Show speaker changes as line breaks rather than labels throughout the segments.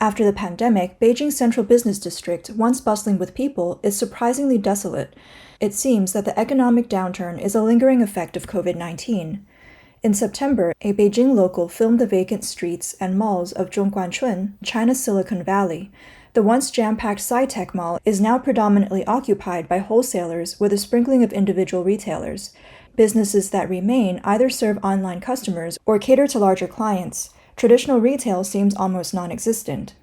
After the pandemic, Beijing's central business district, once bustling with people, is surprisingly desolate. It seems that the economic downturn is a lingering effect of COVID-19. In September, a Beijing local filmed the vacant streets and malls of Zhongguancun, China's Silicon Valley. The once jam-packed Sci-Tech mall is now predominantly occupied by wholesalers with a sprinkling of individual retailers. Businesses that remain either serve online customers or cater to larger clients. Traditional retail seems almost non-existent.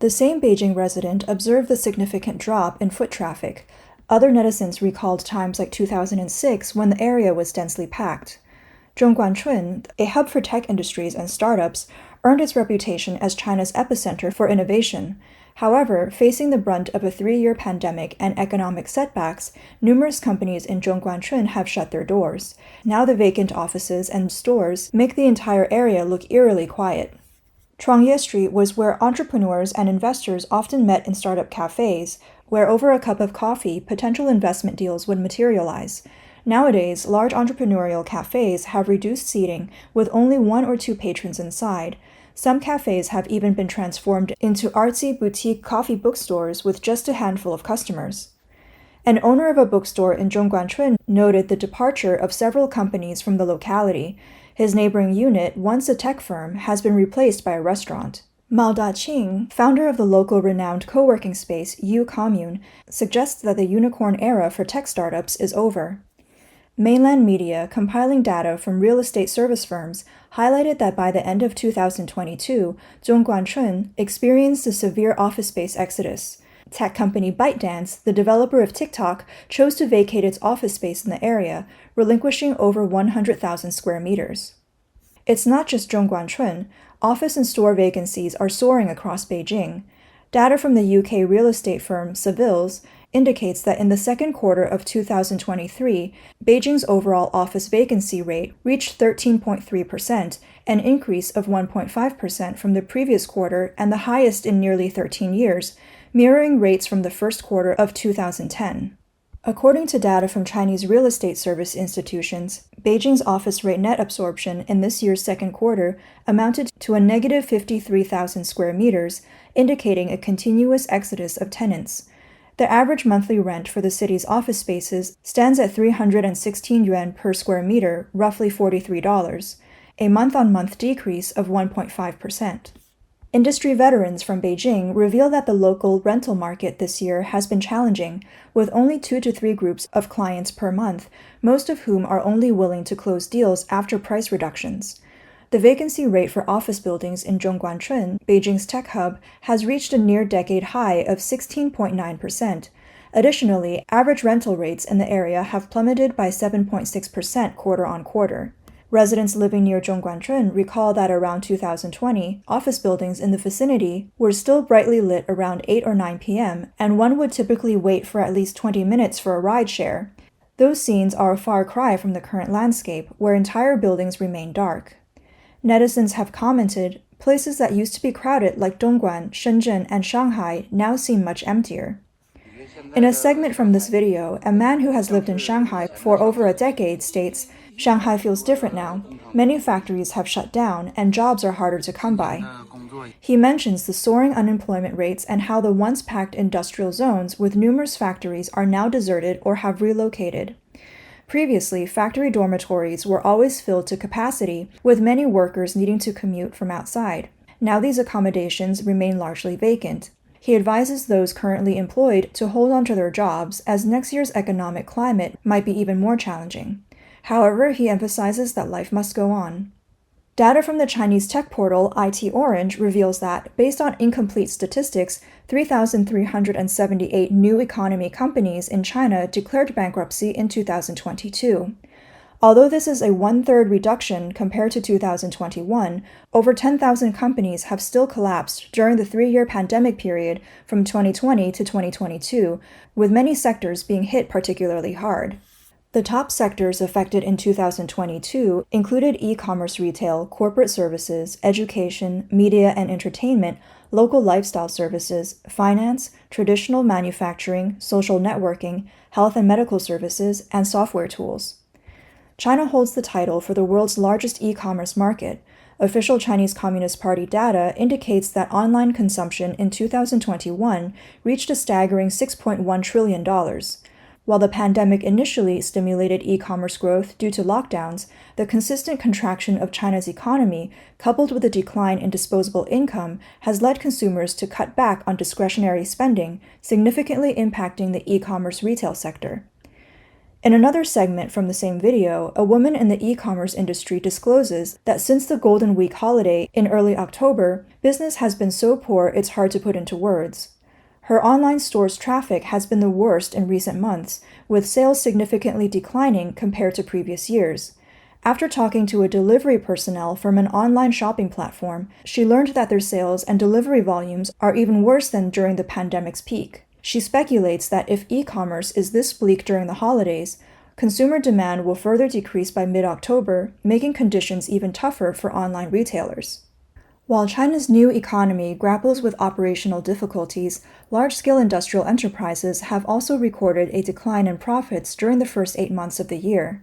The same Beijing resident observed the significant drop in foot traffic. Other netizens recalled times like 2006 when the area was densely packed. Zhongguancun, a hub for tech industries and startups, earned its reputation as China's epicenter for innovation. However, facing the brunt of a 3-year pandemic and economic setbacks, numerous companies in Zhongguancun have shut their doors. Now the vacant offices and stores make the entire area look eerily quiet. Chuangye Street was where entrepreneurs and investors often met in startup cafes, where over a cup of coffee, potential investment deals would materialize. Nowadays, large entrepreneurial cafes have reduced seating with only 1 or 2 patrons inside. Some cafes have even been transformed into artsy boutique coffee bookstores with just a handful of customers. An owner of a bookstore in Zhongguancun noted the departure of several companies from the locality. His neighboring unit, once a tech firm, has been replaced by a restaurant. Mao Da-Qing, founder of the local renowned co-working space U Commune, suggests that the unicorn era for tech startups is over. Mainland media, compiling data from real estate service firms, highlighted that by the end of 2022, Zhongguancun experienced a severe office space exodus. Tech company ByteDance, the developer of TikTok, chose to vacate its office space in the area, relinquishing over 100,000 square meters. It's not just Zhongguancun. Office and store vacancies are soaring across Beijing. Data from the UK real estate firm Savills indicates that in the second quarter of 2023, Beijing's overall office vacancy rate reached 13.3%, an increase of 1.5% from the previous quarter and the highest in nearly 13 years, mirroring rates from the first quarter of 2010. According to data from Chinese real estate service institutions, Beijing's office rate net absorption in this year's second quarter amounted to a negative 53,000 square meters, indicating a continuous exodus of tenants. The average monthly rent for the city's office spaces stands at 316 yuan per square meter, roughly $43, a month-on-month decrease of 1.5%. Industry veterans from Beijing reveal that the local rental market this year has been challenging, with only 2 to 3 groups of clients per month, most of whom are only willing to close deals after price reductions. The vacancy rate for office buildings in Zhongguancun, Beijing's tech hub, has reached a near-decade high of 16.9%. Additionally, average rental rates in the area have plummeted by 7.6% quarter-on-quarter. Residents living near Zhongguancun recall that around 2020, office buildings in the vicinity were still brightly lit around 8 or 9 p.m., and one would typically wait for at least 20 minutes for a ride share. Those scenes are a far cry from the current landscape, where entire buildings remain dark. Netizens have commented, places that used to be crowded like Dongguan, Shenzhen, and Shanghai now seem much emptier. In a segment from this video, a man who has lived in Shanghai for over a decade states, "Shanghai feels different now. Many factories have shut down, and jobs are harder to come by." He mentions the soaring unemployment rates and how the once packed industrial zones with numerous factories are now deserted or have relocated. Previously, factory dormitories were always filled to capacity, with many workers needing to commute from outside. Now these accommodations remain largely vacant. He advises those currently employed to hold on to their jobs, as next year's economic climate might be even more challenging. However, he emphasizes that life must go on. Data from the Chinese tech portal IT Orange reveals that, based on incomplete statistics, 3,378 new economy companies in China declared bankruptcy in 2022. Although this is a 1/3 reduction compared to 2021, over 10,000 companies have still collapsed during the 3-year pandemic period from 2020 to 2022, with many sectors being hit particularly hard. The top sectors affected in 2022 included e-commerce retail, corporate services, education, media and entertainment, local lifestyle services, finance, traditional manufacturing, social networking, health and medical services, and software tools. China holds the title for the world's largest e-commerce market. Official Chinese Communist Party data indicates that online consumption in 2021 reached a staggering $6.1 trillion. While the pandemic initially stimulated e-commerce growth due to lockdowns, the consistent contraction of China's economy, coupled with a decline in disposable income, has led consumers to cut back on discretionary spending, significantly impacting the e-commerce retail sector. In another segment from the same video, a woman in the e-commerce industry discloses that since the Golden Week holiday in early October, business has been so poor it's hard to put into words. Her online store's traffic has been the worst in recent months, with sales significantly declining compared to previous years. After talking to a delivery personnel from an online shopping platform, she learned that their sales and delivery volumes are even worse than during the pandemic's peak. She speculates that if e-commerce is this bleak during the holidays, consumer demand will further decrease by mid-October, making conditions even tougher for online retailers. While China's new economy grapples with operational difficulties, large-scale industrial enterprises have also recorded a decline in profits during the first 8 months of the year.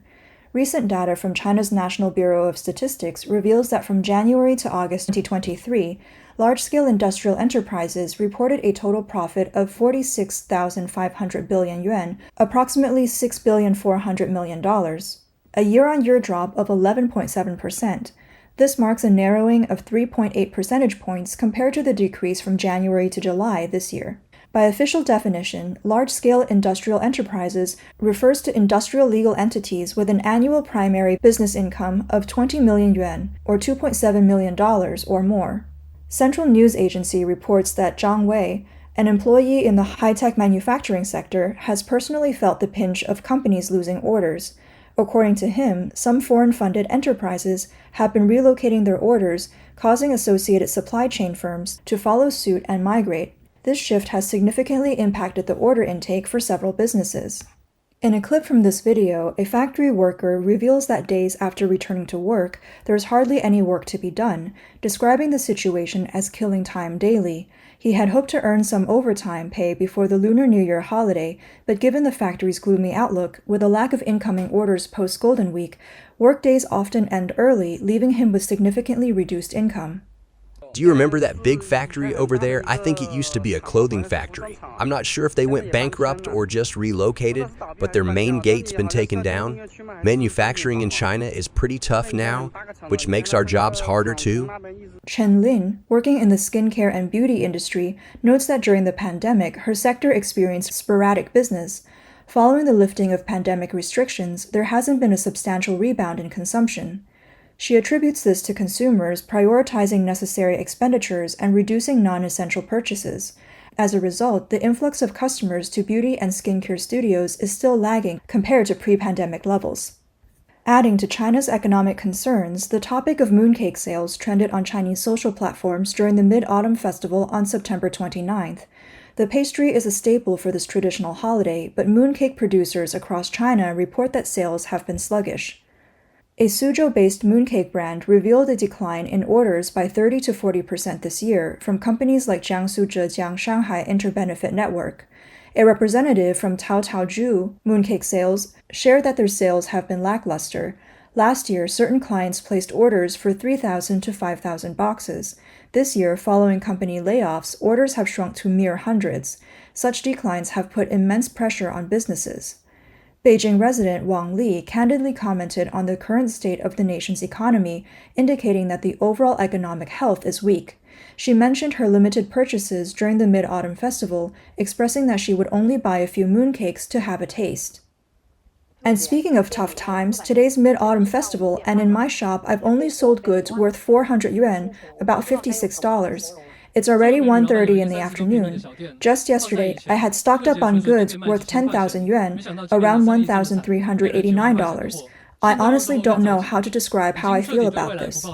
Recent data from China's National Bureau of Statistics reveals that from January to August 2023, large-scale industrial enterprises reported a total profit of 46,500 billion yuan, approximately $6,400 million, a year-on-year drop of 11.7%. This marks a narrowing of 3.8 percentage points compared to the decrease from January to July this year. By official definition, large-scale industrial enterprises refers to industrial legal entities with an annual primary business income of 20 million yuan, or $2.7 million or more. Central News Agency reports that Zhang Wei, an employee in the high-tech manufacturing sector, has personally felt the pinch of companies losing orders. According to him, some foreign-funded enterprises have been relocating their orders, causing associated supply chain firms to follow suit and migrate. This shift has significantly impacted the order intake for several businesses. In a clip from this video, a factory worker reveals that days after returning to work, there's hardly any work to be done, describing the situation as killing time daily. He had hoped to earn some overtime pay before the Lunar New Year holiday, but given the factory's gloomy outlook, with a lack of incoming orders post-Golden Week, workdays often end early, leaving him with significantly reduced income.
Do you remember that big factory over there? I think it used to be a clothing factory. I'm not sure if they went bankrupt or just relocated, but their main gate's been taken down. Manufacturing in China is pretty tough now, which makes our jobs harder too.
Chen Lin, working in the skincare and beauty industry, notes that during the pandemic, her sector experienced sporadic business. Following the lifting of pandemic restrictions, there hasn't been a substantial rebound in consumption. She attributes this to consumers prioritizing necessary expenditures and reducing non-essential purchases. As a result, the influx of customers to beauty and skincare studios is still lagging compared to pre-pandemic levels. Adding to China's economic concerns, the topic of mooncake sales trended on Chinese social platforms during the Mid-Autumn Festival on September 29th. The pastry is a staple for this traditional holiday, but mooncake producers across China report that sales have been sluggish. A Suzhou-based mooncake brand revealed a decline in orders by 30 to 40% this year from companies like Jiangsu Zhejiang Shanghai Interbenefit Network. A representative from Taotaoju Mooncake Sales shared that their sales have been lackluster. Last year, certain clients placed orders for 3,000 to 5,000 boxes. This year, following company layoffs, orders have shrunk to mere hundreds. Such declines have put immense pressure on businesses. Beijing resident Wang Li candidly commented on the current state of the nation's economy, indicating that the overall economic health is weak. She mentioned her limited purchases during the Mid-Autumn Festival, expressing that she would only buy a few mooncakes to have a taste. And speaking of tough times, today's Mid-Autumn Festival, and in my shop, I've only sold goods worth 400 yuan, about $56. It's already 1:30 in the afternoon. Just yesterday, I had stocked up on goods worth 10,000 yuan, around $1,389. I honestly don't know how to describe how I feel about this.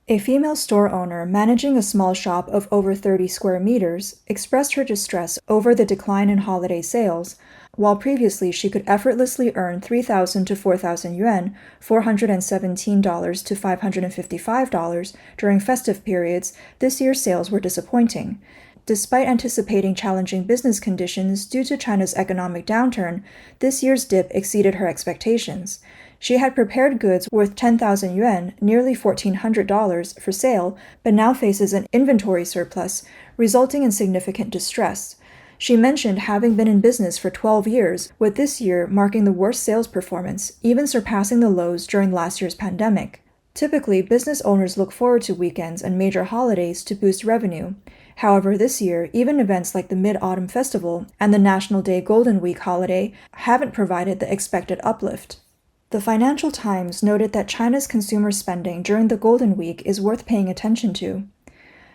A female store owner managing a small shop of over 30 square meters expressed her distress over the decline in holiday sales. While previously she could effortlessly earn 3,000 to 4,000 yuan, $417 to $555 during festive periods, this year's sales were disappointing. Despite anticipating challenging business conditions due to China's economic downturn, this year's dip exceeded her expectations. She had prepared goods worth 10,000 yuan, nearly $1,400, for sale, but now faces an inventory surplus, resulting in significant distress. She mentioned having been in business for 12 years, with this year marking the worst sales performance, even surpassing the lows during last year's pandemic. Typically, business owners look forward to weekends and major holidays to boost revenue. However, this year, even events like the Mid-Autumn Festival and the National Day Golden Week holiday haven't provided the expected uplift. The Financial Times noted that China's consumer spending during the Golden Week is worth paying attention to.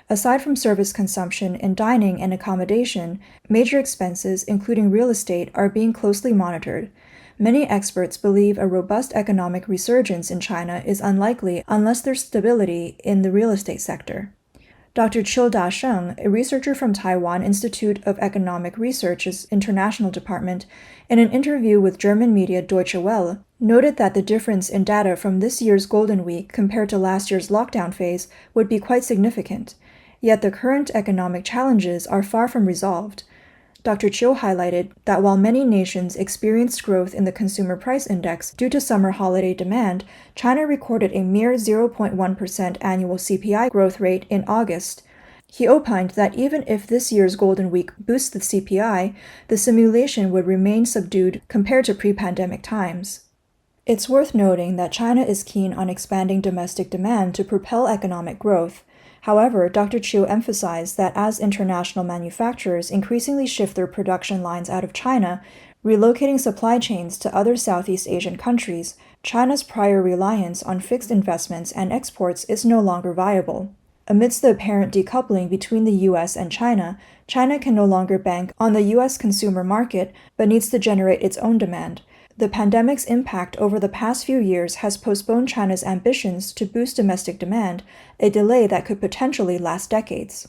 Aside from service consumption and dining and accommodation, major expenses, including real estate, are being closely monitored. Many experts believe a robust economic resurgence in China is unlikely unless there's stability in the real estate sector. Dr. Qiu Da-sheng, a researcher from Taiwan Institute of Economic Research's International Department, in an interview with German media Deutsche Welle, noted that the difference in data from this year's Golden Week compared to last year's lockdown phase would be quite significant. Yet the current economic challenges are far from resolved. Dr. Qiu highlighted that while many nations experienced growth in the consumer price index due to summer holiday demand, China recorded a mere 0.1% annual CPI growth rate in August. He opined that even if this year's Golden Week boosts the CPI, the simulation would remain subdued compared to pre-pandemic times. It's worth noting that China is keen on expanding domestic demand to propel economic growth. However, Dr. Qiu emphasized that as international manufacturers increasingly shift their production lines out of China, relocating supply chains to other Southeast Asian countries, China's prior reliance on fixed investments and exports is no longer viable. Amidst the apparent decoupling between the US and China, China can no longer bank on the US consumer market but needs to generate its own demand. The pandemic's impact over the past few years has postponed China's ambitions to boost domestic demand, a delay that could potentially last decades.